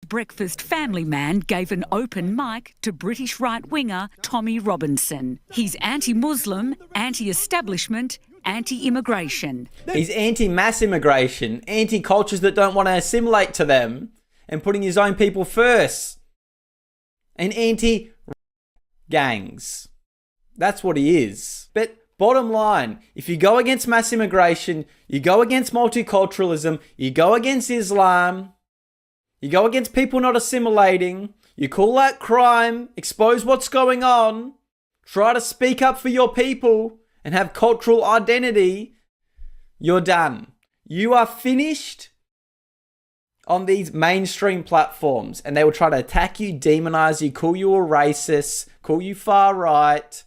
breakfast family man gave an open mic to British right-winger Tommy Robinson. He's anti-Muslim, anti-establishment, anti-immigration. He's anti-mass immigration, anti-cultures that don't want to assimilate to them, and putting his own people first. And anti-gangs. That's what he is. But bottom line, if you go against mass immigration, you go against multiculturalism, you go against Islam, you go against people not assimilating, you call that crime, expose what's going on, try to speak up for your people and have cultural identity, you're done. You are finished on these mainstream platforms, and they will try to attack you, demonize you, call you a racist, call you far right,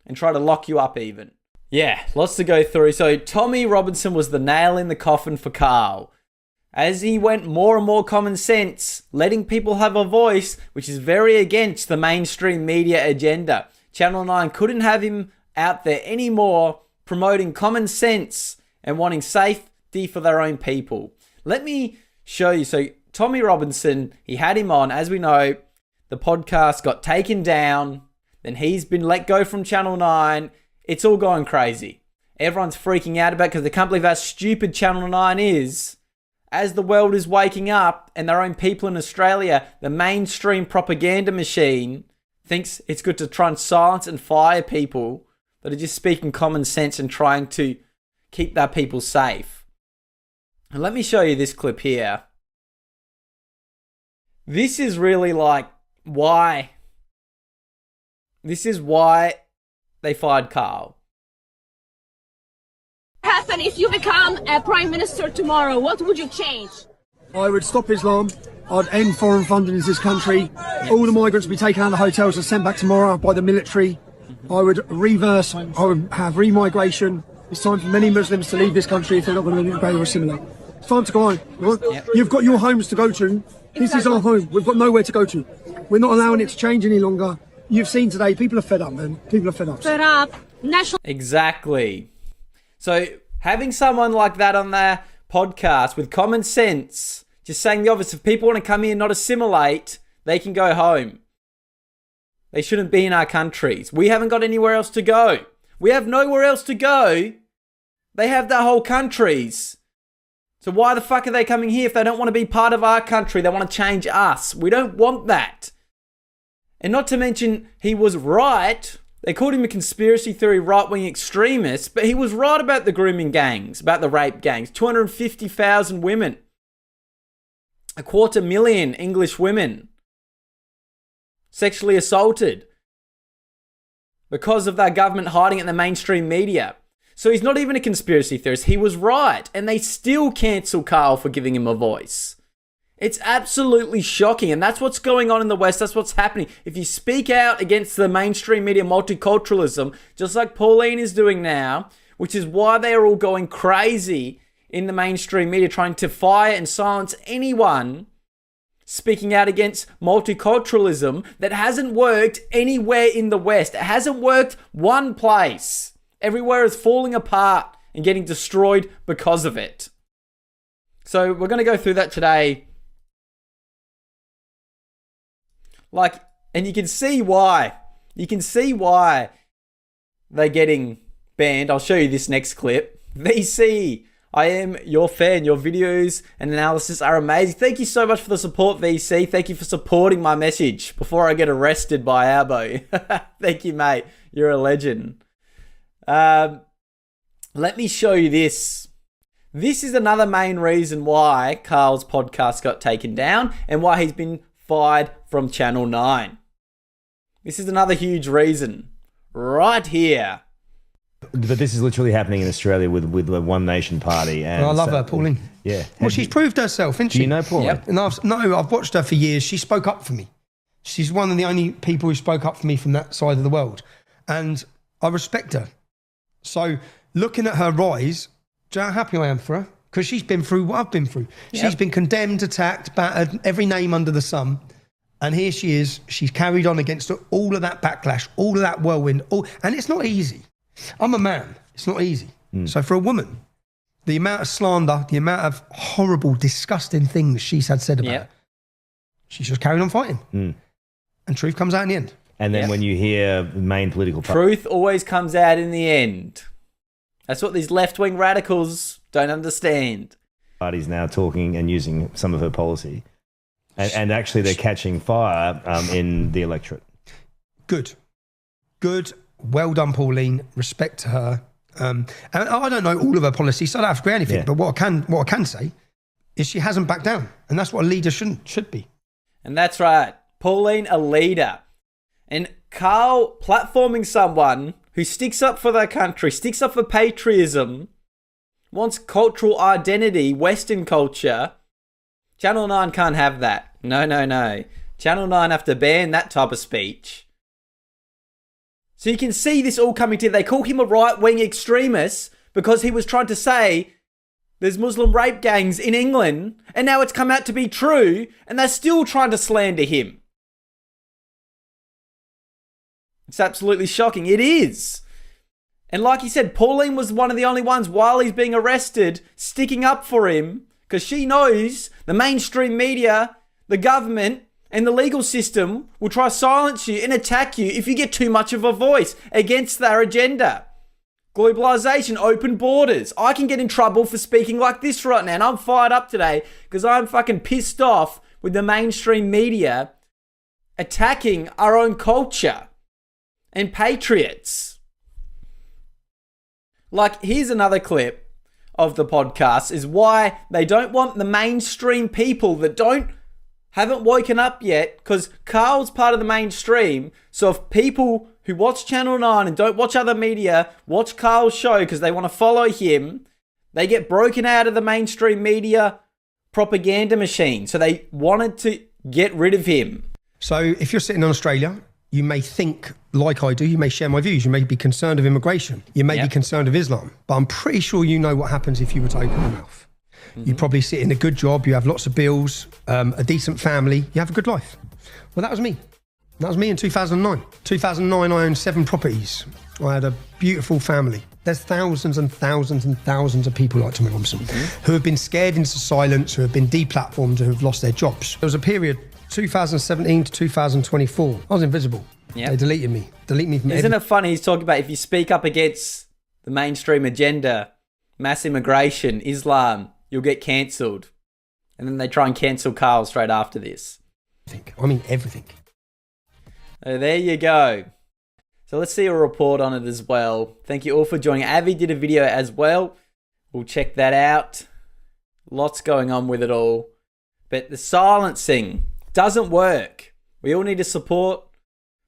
and try to lock you up even. Yeah, lots to go through. So Tommy Robinson was the nail in the coffin for Karl. As he went more and more common sense, letting people have a voice, which is very against the mainstream media agenda. Channel 9 couldn't have him out there anymore promoting common sense and wanting safety for their own people. Let me show you. So Tommy Robinson, he had him on. As we know, the podcast got taken down. Then he's been let go from Channel 9. It's all going crazy. Everyone's freaking out about it because they can't believe how stupid Channel 9 is. As the world is waking up and their own people in Australia, the mainstream propaganda machine thinks it's good to try and silence and fire people that are just speaking common sense and trying to keep their people safe. And let me show you this clip here. This is really like why. This is why they fired Karl. Happen if you become a prime minister tomorrow? What would you change? I would stop Islam. I'd end foreign funding in this country. All the migrants would be taken out of the hotels and sent back tomorrow by the military. I would reverse. I would have remigration. It's time for many Muslims to leave this country if they're not going to be able to assimilate. It's time to go home. You've got your homes to go to. This is our home. We've got nowhere to go to. We're not allowing it to change any longer. You've seen today, people are fed up, man. People are fed up. Fed up. National. Exactly. So having someone like that on their podcast with common sense, just saying the obvious, if people want to come here and not assimilate, they can go home. They shouldn't be in our countries. We haven't got anywhere else to go. We have nowhere else to go. They have their whole countries. So why the fuck are they coming here if they don't want to be part of our country? They want to change us. We don't want that. And not to mention, he was right. They called him a conspiracy theory right-wing extremist, but he was right about the grooming gangs, about the rape gangs. 250,000 women. 250,000 English women sexually assaulted because of their government hiding it in the mainstream media. So he's not even a conspiracy theorist. He was right. And they still cancel Karl for giving him a voice. It's absolutely shocking. And that's what's going on in the West. That's what's happening. If you speak out against the mainstream media multiculturalism, just like Pauline is doing now, which is why they're all going crazy in the mainstream media, trying to fire and silence anyone speaking out against multiculturalism that hasn't worked anywhere in the West. It hasn't worked one place. Everywhere is falling apart and getting destroyed because of it. So we're going to go through that today. And you can see why. You can see why they're getting banned. I'll show you this next clip. VC, I am your fan. Your videos and analysis are amazing. Thank you so much for the support, VC. Thank you for supporting my message before I get arrested by Abo. Thank you, mate. You're a legend. Let me show you this. This is another main reason why Karl's podcast got taken down and why he's been fired from Channel 9. This is another huge reason. Right here. But this is literally happening in Australia with the One Nation Party. And I love her, Pauline. Yeah. Well, she's proved herself, isn't she? Do you know Pauline? Yep. And I've watched her for years. She spoke up for me. She's one of the only people who spoke up for me from that side of the world. And I respect her. So looking at her rise, do you know how happy I am for her? Because she's been through what I've been through. Yep. She's been condemned, attacked, battered, every name under the sun. And here she is. She's carried on against all of that backlash, all of that whirlwind. And it's not easy. I'm a man. It's not easy. So for a woman, the amount of slander, the amount of horrible, disgusting things she's had said about her, She's just carried on fighting. And truth comes out in the end. And then when you hear the main political Truth always comes out in the end. That's what these left-wing radicals don't understand. parties now talking and using some of her policy. And actually they're catching fire in the electorate. Good. Well done, Pauline. Respect to her. And I don't know all of her policies, so I don't have to agree with anything. But what I can say is she hasn't backed down. And that's what a leader should be. And that's right. Pauline, a leader. And Karl platforming someone who sticks up for their country, sticks up for patriotism, wants cultural identity, Western culture. Channel 9 can't have that. No. Channel 9 have to ban that type of speech. So you can see this all coming together. They call him a right-wing extremist because he was trying to say there's Muslim rape gangs in England, and now it's come out to be true, and they're still trying to slander him. It's absolutely shocking. It is. And like he said, Pauline was one of the only ones while he's being arrested sticking up for him because she knows the mainstream media, the government, and the legal system will try to silence you and attack you if you get too much of a voice against their agenda. Globalization, open borders. I can get in trouble for speaking like this right now, and I'm fired up today because I'm fucking pissed off with the mainstream media attacking our own culture and patriots. Like, here's another clip of the podcast is why they don't want the mainstream people that haven't woken up yet, because Karl's part of the mainstream. So if people who watch Channel 9 and don't watch other media watch Karl's show because they want to follow him, they get broken out of the mainstream media propaganda machine. So they wanted to get rid of him. So if you're sitting in Australia, you may think like I do, you may share my views, you may be concerned of immigration, you may be concerned of Islam, but I'm pretty sure you know what happens if you were to open your mouth. You probably sit in a good job, you have lots of bills, a decent family, you have a good life. Well, that was me. That was me in 2009. 2009, I owned 7 properties. I had a beautiful family. There's thousands and thousands and thousands of people like Tommy Robinson who have been scared into silence, who have been deplatformed, who have lost their jobs. There was a period, 2017 to 2024, I was invisible. They deleted me. Isn't it funny? He's talking about if you speak up against the mainstream agenda, mass immigration, Islam, you'll get cancelled. And then they try and cancel Karl straight after this. Everything. So there you go. So let's see a report on it as well. Thank you all for joining. Avi did a video as well. We'll check that out. Lots going on with it all. But the silencing doesn't work. We all need to support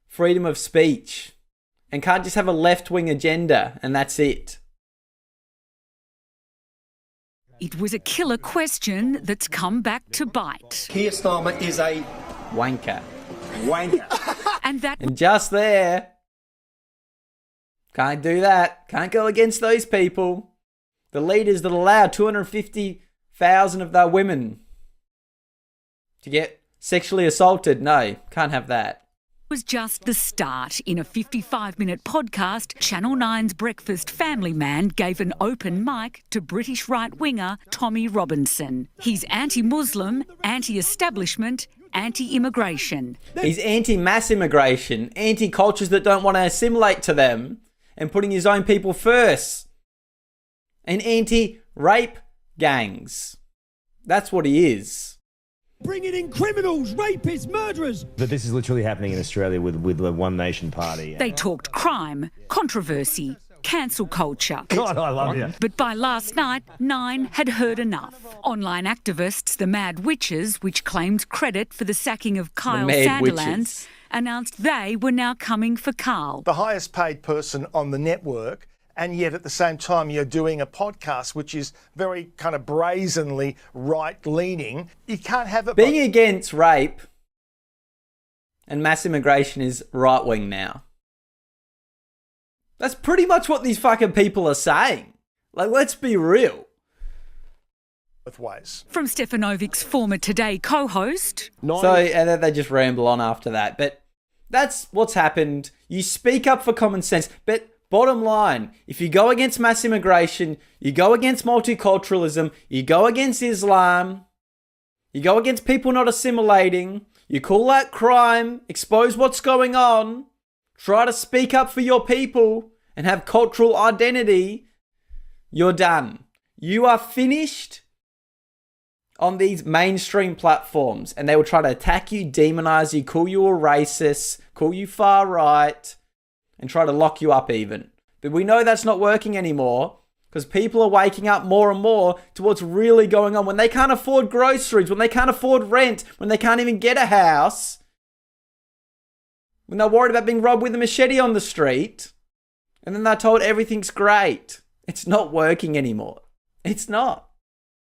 freedom of speech and can't just have a left-wing agenda and that's it. It was a killer question that's come back to bite. Keir Starmer is a wanker. And just there. Can't do that. Can't go against those people. The leaders that allow 250,000 of their women to get sexually assaulted. No, can't have that. Was just the start. In a 55-minute podcast, Channel 9's Breakfast Family Man gave an open mic to British right-winger Tommy Robinson. He's anti-Muslim, anti-establishment, anti-immigration. He's anti-mass immigration, anti-cultures that don't want to assimilate to them, and putting his own people first. And anti-rape gangs. That's what he is. Bringing in criminals, rapists, murderers. But this is literally happening in Australia with the One Nation Party. They talked crime, controversy, cancel culture. God, I love you. But by last night, 9 had heard enough. Online activists, the Mad Witches, which claimed credit for the sacking of Kyle Sandilands, announced they were now coming for Karl. The highest paid person on the network, and yet at the same time you're doing a podcast which is very kind of brazenly right-leaning. You can't have it... Being against rape and mass immigration is right-wing now. That's pretty much what these fucking people are saying. Like, let's be real. Both ways. From Stefanovic's former Today co-host... And then they just ramble on after that. But that's what's happened. You speak up for common sense, but... Bottom line, if you go against mass immigration, you go against multiculturalism, you go against Islam, You go against people not assimilating. You call out crime, expose what's going on, try to speak up for your people and have cultural identity. You're done. You are finished on these mainstream platforms, and they will try to attack you, demonize you, call you a racist, call you far right, and try to lock you up even. But we know that's not working anymore because people are waking up more and more to what's really going on. When they can't afford groceries, when they can't afford rent, when they can't even get a house, when they're worried about being robbed with a machete on the street, and then they're told everything's great. It's not working anymore. It's not.